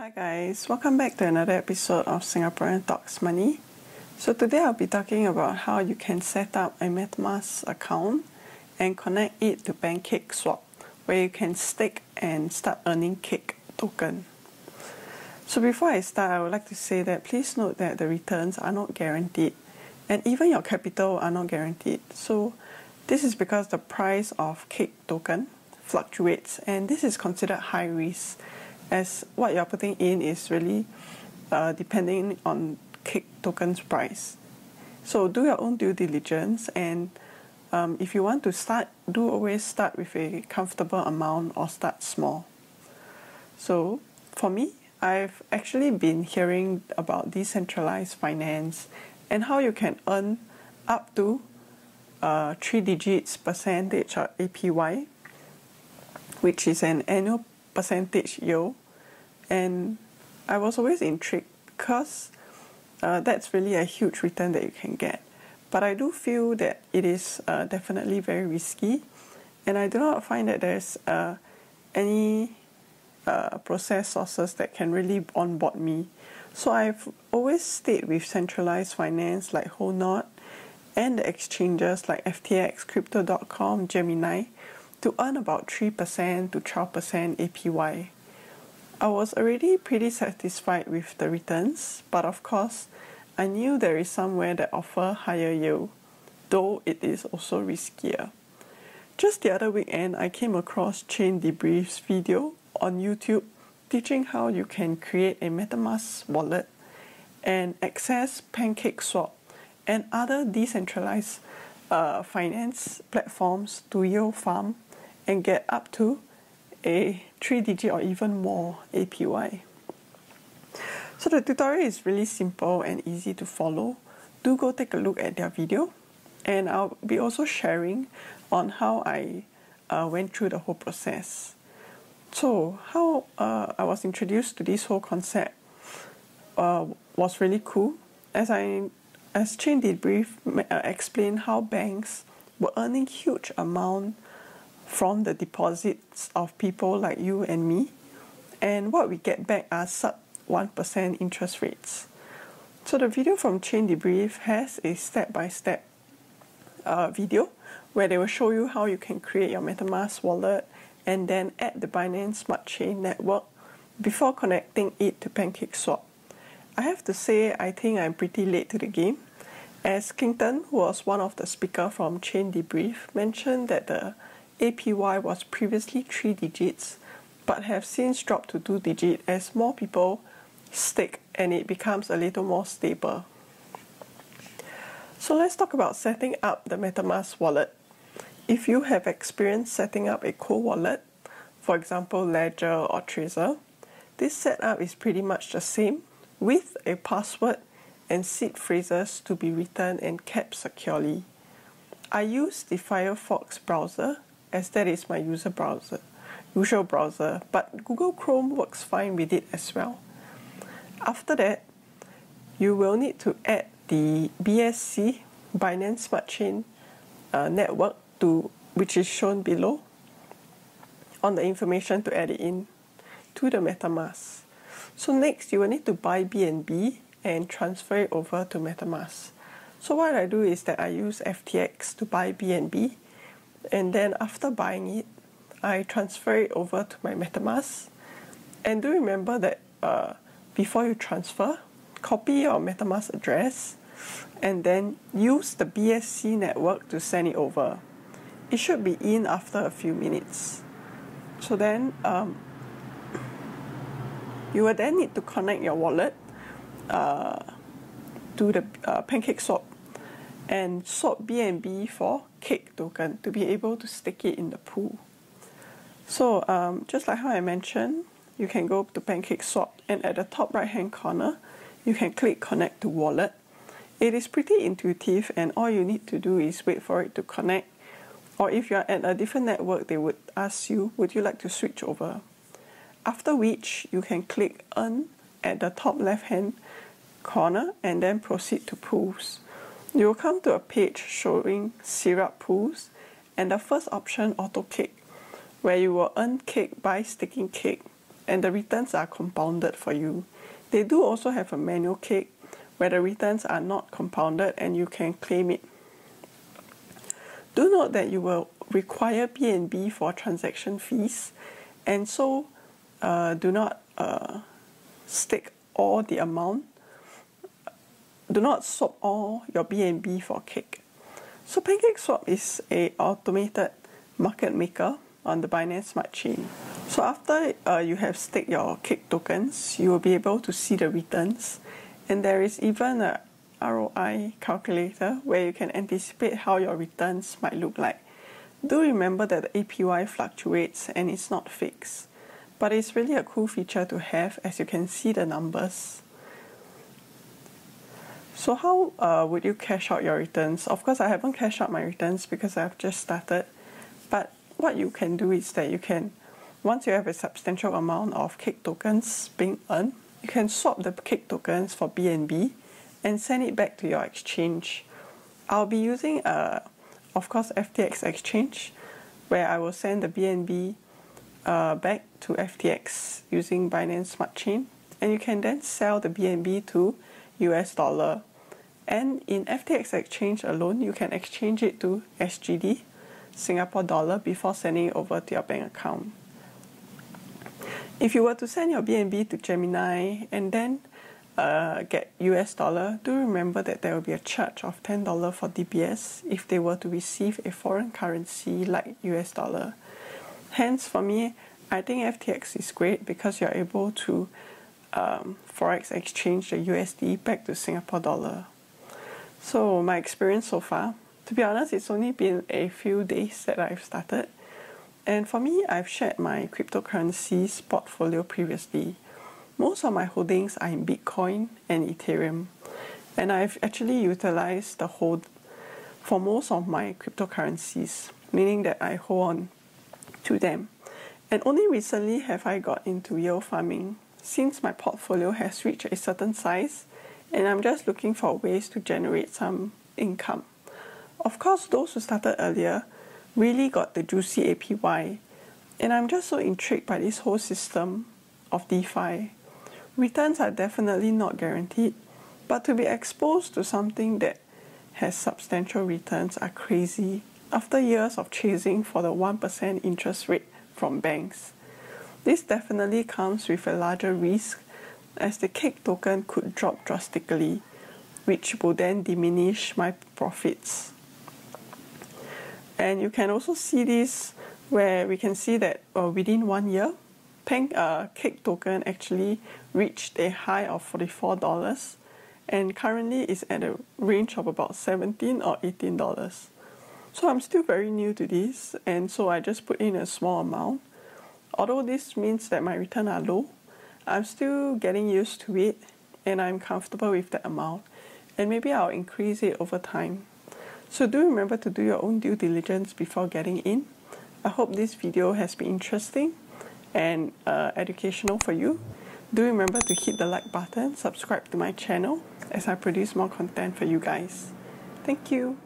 Hi guys, welcome back to another episode of Singaporean Talks Money. So today I'll be talking about how you can set up a Metamask account and connect it to PancakeSwap, where you can stake and start earning cake token. So before I start, I would like to say that please note that the returns are not guaranteed and even your capital are not guaranteed. So this is because the price of cake token fluctuates and this is considered high risk, as what you're putting in is really depending on cake token's price. So do your own due diligence, and if you want to start, do always start with a comfortable amount or start small. So for me, I've actually been hearing about decentralized finance and how you can earn up to 3 digits percentage or APY, which is an annual percentage yield. And I was always intrigued because that's really a huge return that you can get. But I do feel that it is definitely very risky, and I do not find that there's any process sources that can really onboard me. So I've always stayed with centralized finance like Whole and the exchanges like FTX, Crypto.com, Gemini to earn about 3% to 12% APY. I was already pretty satisfied with the returns, but of course, I knew there is somewhere that offer higher yield, though it is also riskier. Just the other weekend, I came across Chain Debrief's video on YouTube teaching how you can create a Metamask wallet and access PancakeSwap and other decentralized finance platforms to yield farm and get up to a 3-digit or even more APY. So the tutorial is really simple and easy to follow. Do go take a look at their video, and I'll be also sharing on how I went through the whole process. So how I was introduced to this whole concept was really cool, as Chain Debrief explained how banks were earning huge amount from the deposits of people like you and me, and what we get back are sub 1% interest rates. So the video from Chain Debrief has a step-by-step video where they will show you how you can create your Metamask wallet and then add the Binance Smart Chain network before connecting it to PancakeSwap. I have to say, I think I'm pretty late to the game, as Clinton, who was one of the speakers from Chain Debrief, mentioned that the APY was previously 3 digits but have since dropped to 2 digits as more people stake and it becomes a little more stable. So let's talk about setting up the Metamask wallet. If you have experience setting up a cold wallet, for example Ledger or Trezor, this setup is pretty much the same with a password and seed phrases to be written and kept securely. I use the Firefox browser as that is my usual browser, but Google Chrome works fine with it as well. After that, you will need to add the BSC, Binance Smart Chain network, which is shown below on the information to add it in to the MetaMask. So next, you will need to buy BNB and transfer it over to MetaMask. So what I do is that I use FTX to buy BNB, and then after buying it, I transfer it over to my MetaMask. And do remember that before you transfer, copy your MetaMask address and then use the BSC network to send it over. It should be in after a few minutes. So then you will then need to connect your wallet to the PancakeSwap and swap BNB for cake token to be able to stake it in the pool. So just like how I mentioned, you can go to PancakeSwap and at the top right hand corner, you can click connect to wallet. It is pretty intuitive and all you need to do is wait for it to connect, or if you're at a different network, they would ask you, would you like to switch over? After which, you can click earn at the top left hand corner and then proceed to pools. You will come to a page showing syrup pools and the first option auto cake, where you will earn cake by staking cake and the returns are compounded for you. They do also have a manual cake where the returns are not compounded and you can claim it. Do note that you will require BNB for transaction fees, and so do not stake all the amount. Do not swap all your BNB for cake. So PancakeSwap is an automated market maker on the Binance Smart Chain. So after you have staked your cake tokens, you will be able to see the returns, and there is even a ROI calculator where you can anticipate how your returns might look like. Do remember that the APY fluctuates and it's not fixed, but it's really a cool feature to have as you can see the numbers. So how would you cash out your returns? Of course, I haven't cashed out my returns because I've just started, but what you can do is that you can, once you have a substantial amount of cake tokens being earned, you can swap the cake tokens for BNB and send it back to your exchange. I'll be using, of course, FTX exchange, where I will send the BNB back to FTX using Binance Smart Chain, and you can then sell the BNB to US dollar. And in FTX exchange alone, you can exchange it to SGD, Singapore dollar, before sending it over to your bank account. If you were to send your BNB to Gemini and then get US dollar, do remember that there will be a charge of $10 for DPS if they were to receive a foreign currency like US dollar. Hence, for me, I think FTX is great because you're able to forex exchange the USD back to Singapore dollar. So my experience so far, to be honest, it's only been a few days that I've started. And for me, I've shared my cryptocurrencies portfolio previously. Most of my holdings are in Bitcoin and Ethereum. And I've actually utilized the hold for most of my cryptocurrencies, meaning that I hold on to them. And only recently have I got into yield farming, since my portfolio has reached a certain size and I'm just looking for ways to generate some income. Of course, those who started earlier really got the juicy APY, and I'm just so intrigued by this whole system of DeFi. Returns are definitely not guaranteed, but to be exposed to something that has substantial returns are crazy after years of chasing for the 1% interest rate from banks. This definitely comes with a larger risk, as the cake token could drop drastically, which will then diminish my profits. And you can also see this where we can see that within 1 year, cake token actually reached a high of $44 and currently is at a range of about $17 or $18. So I'm still very new to this, and so I just put in a small amount. Although this means that my returns are low, I'm still getting used to it and I'm comfortable with that amount, and maybe I'll increase it over time. So do remember to do your own due diligence before getting in. I hope this video has been interesting and educational for you. Do remember to hit the like button, subscribe to my channel as I produce more content for you guys. Thank you.